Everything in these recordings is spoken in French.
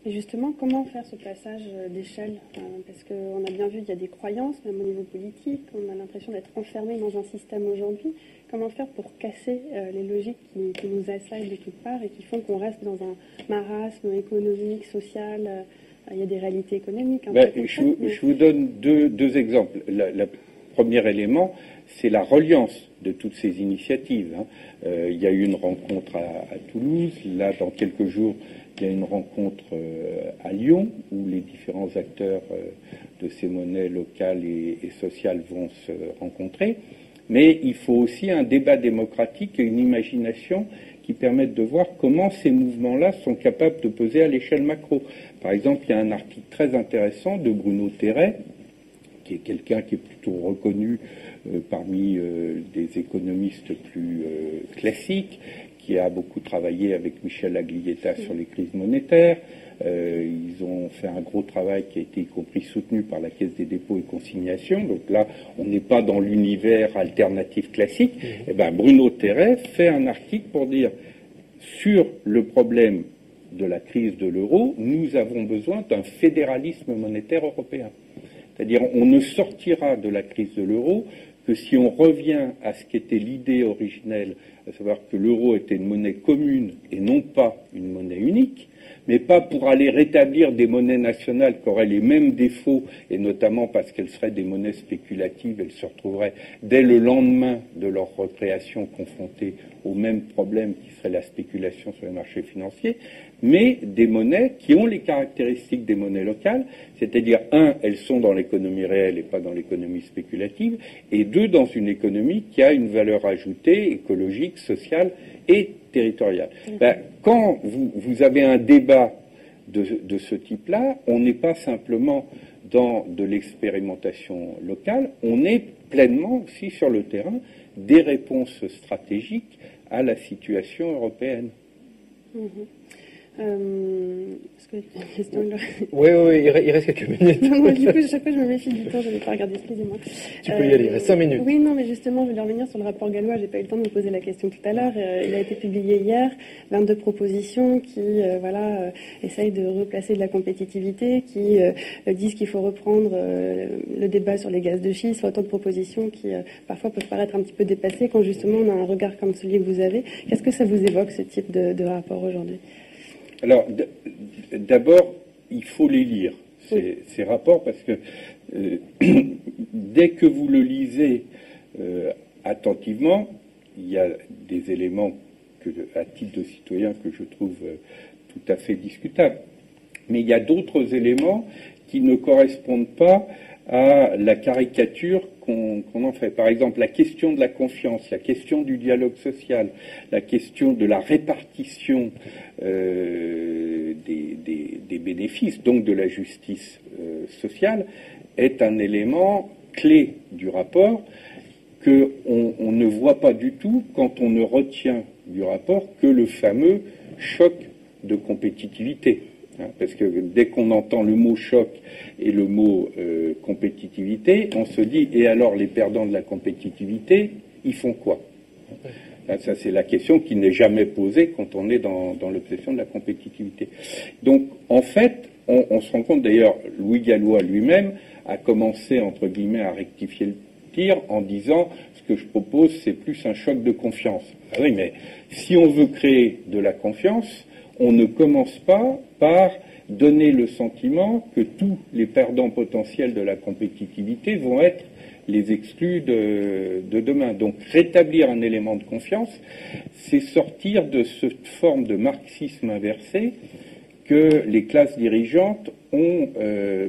Et justement, comment faire ce passage d'échelle parce qu'on a bien vu qu'il y a des croyances, même au niveau politique, on a l'impression d'être enfermé dans un système aujourd'hui. Comment faire pour casser les logiques qui nous assaillent de toutes parts et qui font qu'on reste dans un marasme économique, social il y a des réalités économiques. Je vous donne deux exemples. Le premier élément, c'est la reliance de toutes ces initiatives. Il y a eu une rencontre à Toulouse. Là, dans quelques jours, il y a une rencontre à Lyon où les différents acteurs de ces monnaies locales et sociales vont se rencontrer. Mais il faut aussi un débat démocratique et une imagination qui permettent de voir comment ces mouvements-là sont capables de peser à l'échelle macro. Par exemple, il y a un article très intéressant de Bruno Terret, qui est quelqu'un qui est plutôt reconnu parmi des économistes plus classiques, qui a beaucoup travaillé avec Michel Aglietta sur les crises monétaires. Ils ont fait un gros travail qui a été y compris soutenu par la Caisse des dépôts et consignations. Donc là, on n'est pas dans l'univers alternatif classique. Et ben, Bruno Terret fait un article pour dire sur le problème de la crise de l'euro, nous avons besoin d'un fédéralisme monétaire européen. C'est-à-dire, on ne sortira de la crise de l'euro que si on revient à ce qu'était l'idée originelle, à savoir que l'euro était une monnaie commune et non pas une monnaie unique, mais pas pour aller rétablir des monnaies nationales qui auraient les mêmes défauts, et notamment parce qu'elles seraient des monnaies spéculatives, elles se retrouveraient dès le lendemain de leur recréation confrontées au même problème qui serait la spéculation sur les marchés financiers, mais des monnaies qui ont les caractéristiques des monnaies locales, c'est-à-dire, un, elles sont dans l'économie réelle et pas dans l'économie spéculative, et deux, dans une économie qui a une valeur ajoutée, écologique, sociale et territoriale. Ben, quand vous avez un débat de ce type-là, on n'est pas simplement dans de l'expérimentation locale, on est pleinement aussi sur le terrain des réponses stratégiques à la situation européenne. Est-ce que tu as une question? Oui, il reste quelques minutes. Non, du coup, chaque fois, je me méfie du temps, je ne vais pas regarder, excusez-moi. Tu peux y aller, il reste 5 minutes. Oui, non, mais justement, je voulais revenir sur le rapport gallois, j'ai pas eu le temps de me poser la question tout à l'heure. Il a été publié hier, 22 propositions qui, essayent de replacer de la compétitivité, qui disent qu'il faut reprendre le débat sur les gaz de schiste, autant de propositions qui, parfois, peuvent paraître un petit peu dépassées quand, justement, on a un regard comme celui que vous avez. Qu'est-ce que ça vous évoque, ce type de rapport aujourd'hui? Alors, d'abord, il faut les lire, ces rapports, parce que dès que vous le lisez attentivement, il y a des éléments à titre de citoyen que je trouve tout à fait discutables. Mais il y a d'autres éléments qui ne correspondent pas à la caricature qu'on en fait. Par exemple, la question de la confiance, la question du dialogue social, la question de la répartition des bénéfices, donc de la justice sociale, est un élément clé du rapport qu'on ne voit pas du tout quand on ne retient du rapport que le fameux choc de compétitivité. Parce que dès qu'on entend le mot choc et le mot compétitivité, on se dit, et alors les perdants de la compétitivité, ils font quoi? Ça, c'est la question qui n'est jamais posée quand on est dans l'obsession de la compétitivité. Donc, en fait, on se rend compte, d'ailleurs, Louis Gallois lui-même a commencé, entre guillemets, à rectifier le tir en disant, ce que je propose, c'est plus un choc de confiance. Ah oui, mais si on veut créer de la confiance, on ne commence pas par donner le sentiment que tous les perdants potentiels de la compétitivité vont être les exclus de demain. Donc rétablir un élément de confiance, c'est sortir de cette forme de marxisme inversé que les classes dirigeantes ont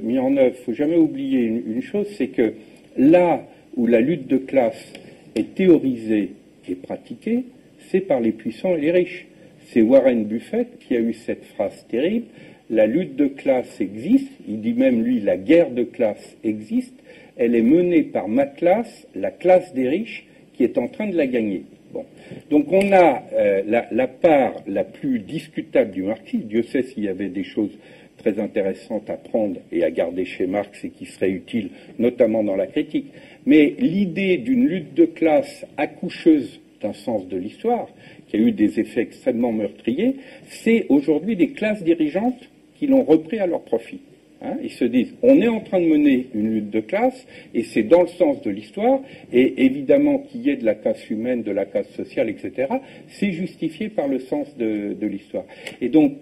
mis en œuvre. Il ne faut jamais oublier une chose, c'est que là où la lutte de classe est théorisée et pratiquée, c'est par les puissants et les riches. C'est Warren Buffett qui a eu cette phrase terrible, la lutte de classe existe, il dit même lui, la guerre de classe existe, elle est menée par ma classe, la classe des riches, qui est en train de la gagner. Bon. Donc on a la part la plus discutable du marxisme, Dieu sait s'il y avait des choses très intéressantes à prendre et à garder chez Marx et qui seraient utiles, notamment dans la critique, mais l'idée d'une lutte de classe accoucheuse d'un sens de l'histoire, qui a eu des effets extrêmement meurtriers, c'est aujourd'hui des classes dirigeantes qui l'ont repris à leur profit. Hein, ils se disent, on est en train de mener une lutte de classe, et c'est dans le sens de l'histoire, et évidemment qu'il y ait de la casse humaine, de la casse sociale, etc., c'est justifié par le sens de l'histoire. Et donc,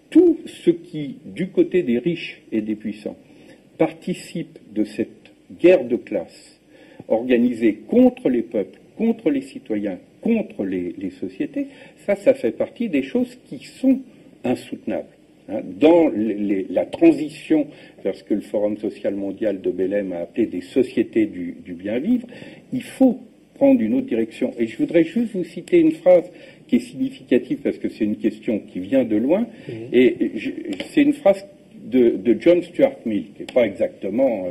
tout ce qui, du côté des riches et des puissants, participe de cette guerre de classe organisée contre les peuples, contre les citoyens, contre les sociétés, ça fait partie des choses qui sont insoutenables. Dans la transition vers ce que le Forum social mondial de Belém a appelé des sociétés du bien vivre, il faut prendre une autre direction. Et je voudrais juste vous citer une phrase qui est significative parce que c'est une question qui vient de loin, et c'est une phrase de John Stuart Mill, qui n'est pas exactement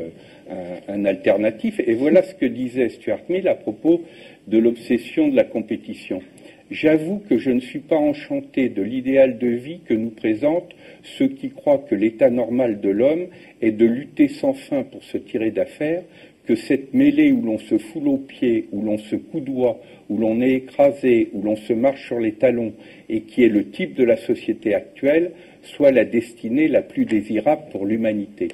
un alternatif, et voilà ce que disait Stuart Mill à propos de l'obsession de la compétition. J'avoue que je ne suis pas enchanté de l'idéal de vie que nous présentent ceux qui croient que l'état normal de l'homme est de lutter sans fin pour se tirer d'affaire, que cette mêlée où l'on se foule aux pieds, où l'on se coudoie, où l'on est écrasé, où l'on se marche sur les talons, et qui est le type de la société actuelle, soit la destinée la plus désirable pour l'humanité.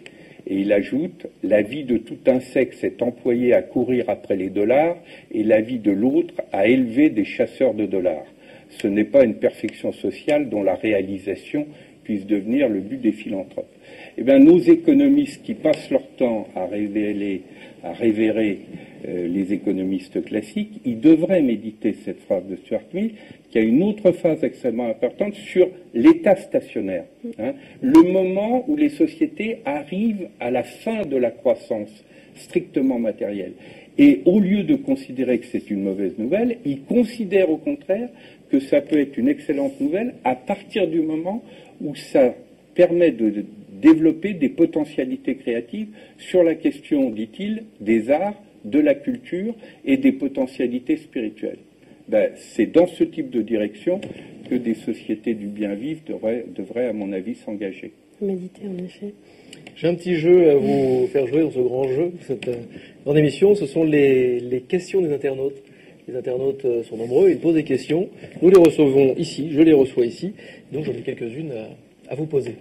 Et il ajoute, la vie de tout insecte s'est employée à courir après les dollars et la vie de l'autre à élever des chasseurs de dollars. Ce n'est pas une perfection sociale dont la réalisation puisse devenir le but des philanthropes. Eh bien, nos économistes qui passent leur temps à révérer les économistes classiques, ils devraient méditer cette phrase de Stuart Mill, qui a une autre phase extrêmement importante sur l'état stationnaire. Le moment où les sociétés arrivent à la fin de la croissance strictement matérielle. Et au lieu de considérer que c'est une mauvaise nouvelle, ils considèrent au contraire que ça peut être une excellente nouvelle à partir du moment où ça permet de développer des potentialités créatives sur la question, dit-il, des arts, de la culture et des potentialités spirituelles. C'est dans ce type de direction que des sociétés du bien vivre devraient, à mon avis, s'engager. Méditer, en effet. J'ai un petit jeu à vous faire jouer dans ce grand jeu, cette grande émission. Ce sont les questions des internautes. Les internautes sont nombreux, ils posent des questions. Nous les recevons ici, je les reçois ici. Donc j'en ai quelques-unes à vous poser.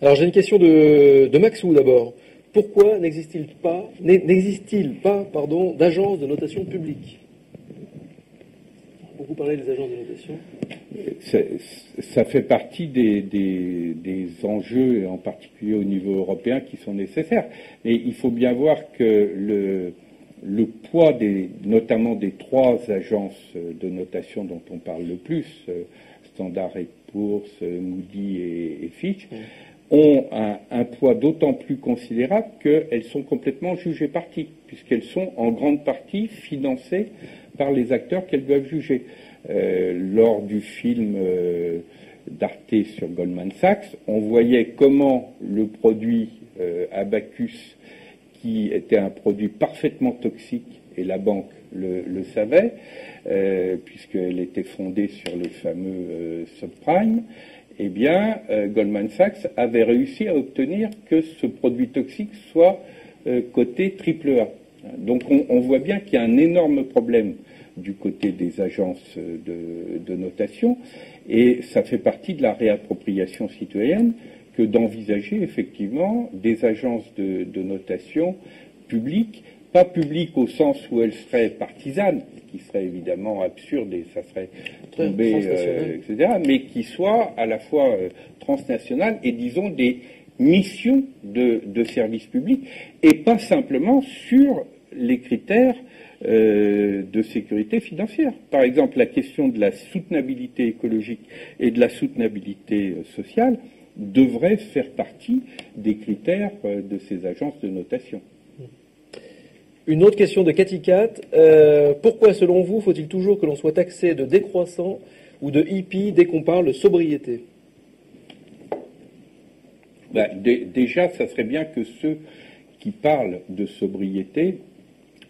Alors j'ai une question de Maxou d'abord. Pourquoi n'existe-t-il pas d'agences de notation publique? Beaucoup parlé des agences de notation. Ça fait partie des enjeux, et en particulier au niveau européen, qui sont nécessaires. Et il faut bien voir que le poids notamment des trois agences de notation dont on parle le plus, Standard & Poor's, Moody et Fitch, ont un poids d'autant plus considérable qu'elles sont complètement jugées parties, puisqu'elles sont en grande partie financées par les acteurs qu'elles doivent juger. Lors du film d'Arte sur Goldman Sachs, on voyait comment le produit Abacus, qui était un produit parfaitement toxique, et la banque le savait, puisqu'elle était fondée sur le fameux subprime, eh bien, Goldman Sachs avait réussi à obtenir que ce produit toxique soit coté AAA. Donc on voit bien qu'il y a un énorme problème du côté des agences de notation, et ça fait partie de la réappropriation citoyenne que d'envisager effectivement des agences de notation publiques, pas publiques au sens où elles seraient partisanes, ce qui serait évidemment absurde et ça serait tombé, etc., mais qui soient à la fois transnationales et disons des missions de service public, et pas simplement sur les critères de sécurité financière. Par exemple, la question de la soutenabilité écologique et de la soutenabilité sociale devrait faire partie des critères de ces agences de notation. Une autre question de Cathy Cat. Pourquoi, selon vous, faut-il toujours que l'on soit taxé de décroissant ou de hippie dès qu'on parle de sobriété? Déjà, ça serait bien que ceux qui parlent de sobriété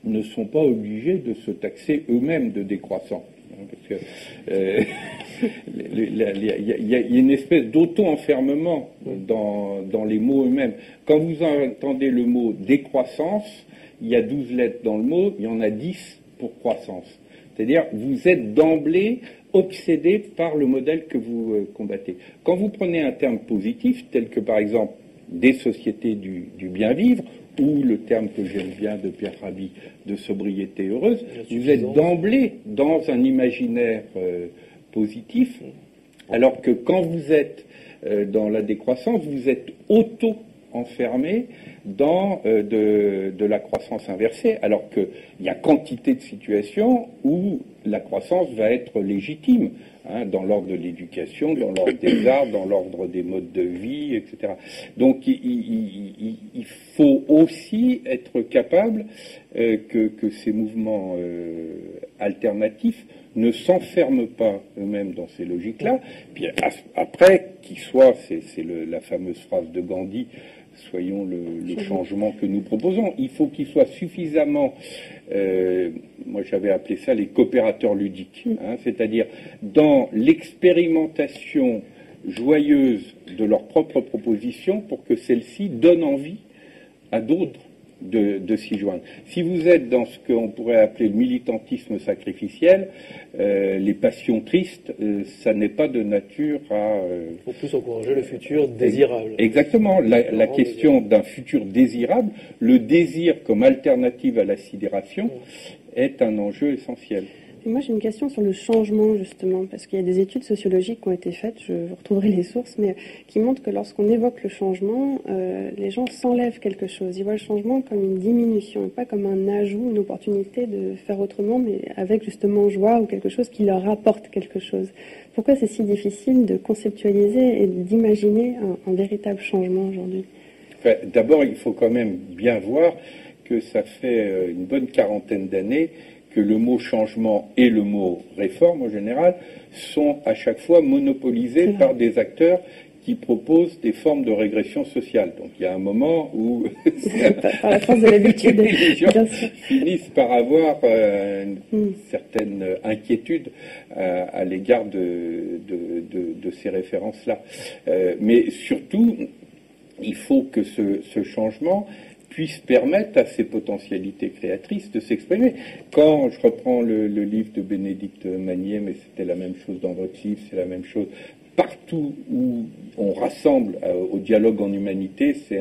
ne sont pas obligés de se taxer eux-mêmes de décroissant. Parce que il y a une espèce d'auto-enfermement dans les mots eux-mêmes. Quand vous entendez le mot décroissance, il y a 12 lettres dans le mot, il y en a 10 pour croissance. C'est-à-dire, vous êtes d'emblée obsédé par le modèle que vous combattez. Quand vous prenez un terme positif, tel que par exemple des sociétés du bien vivre, ou le terme que j'aime bien de Pierre Rabhi, de sobriété heureuse, vous êtes d'emblée dans un imaginaire positif, alors que quand vous êtes dans la décroissance, vous êtes auto-enfermé dans de la croissance inversée, alors qu'il y a quantité de situations où la croissance va être légitime, dans l'ordre de l'éducation, dans l'ordre des arts, dans l'ordre des modes de vie, etc. Donc il faut aussi être capable que ces mouvements alternatifs ne s'enferment pas eux-mêmes dans ces logiques-là. Puis après, qu'ils soient, c'est la fameuse phrase de Gandhi, soyons le changement que nous proposons. Il faut qu'ils soient suffisamment, moi j'avais appelé ça les coopérateurs ludiques, c'est-à-dire dans l'expérimentation joyeuse de leurs propres propositions pour que celles-ci donnent envie à d'autres de s'y joindre. Si vous êtes dans ce qu'on pourrait appeler le militantisme sacrificiel, les passions tristes, ça n'est pas de nature à... Il faut plus encourager le futur désirable. Exactement. La question d'un futur désirable, le désir comme alternative à la sidération, est un enjeu essentiel. Et moi, j'ai une question sur le changement, justement, parce qu'il y a des études sociologiques qui ont été faites, je vous retrouverai les sources, mais qui montrent que lorsqu'on évoque le changement, les gens s'enlèvent quelque chose. Ils voient le changement comme une diminution, et pas comme un ajout, une opportunité de faire autrement, mais avec justement joie ou quelque chose qui leur apporte quelque chose. Pourquoi c'est si difficile de conceptualiser et d'imaginer un véritable changement aujourd'hui ? D'abord, il faut quand même bien voir que ça fait une bonne quarantaine d'années que le mot changement et le mot réforme en général sont à chaque fois monopolisés par des acteurs qui proposent des formes de régression sociale. Donc il y a un moment où par la force de l'habitude, les gens finissent par avoir une certaine inquiétude à l'égard de ces références-là. Mais surtout, il faut que ce changement puisse permettre à ces potentialités créatrices de s'exprimer. Quand je reprends le livre de Bénédicte Magnier, mais c'était la même chose dans votre livre, c'est la même chose, partout où on rassemble au dialogue en humanité, c'est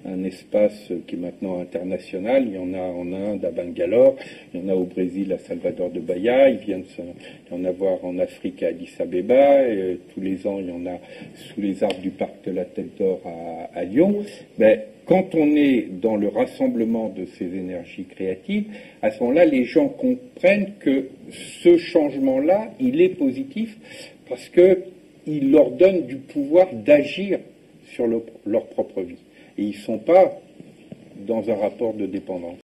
un espace qui est maintenant international. Il y en a en Inde, à Bangalore, il y en a au Brésil, à Salvador de Bahia, il vient de y en avoir en Afrique à Addis Abeba, et tous les ans il y en a sous les arbres du parc de la Tête d'Or à Lyon. Mais quand on est dans le rassemblement de ces énergies créatives, à ce moment-là, les gens comprennent que ce changement-là, il est positif parce que il leur donne du pouvoir d'agir sur leur propre vie. Et ils ne sont pas dans un rapport de dépendance.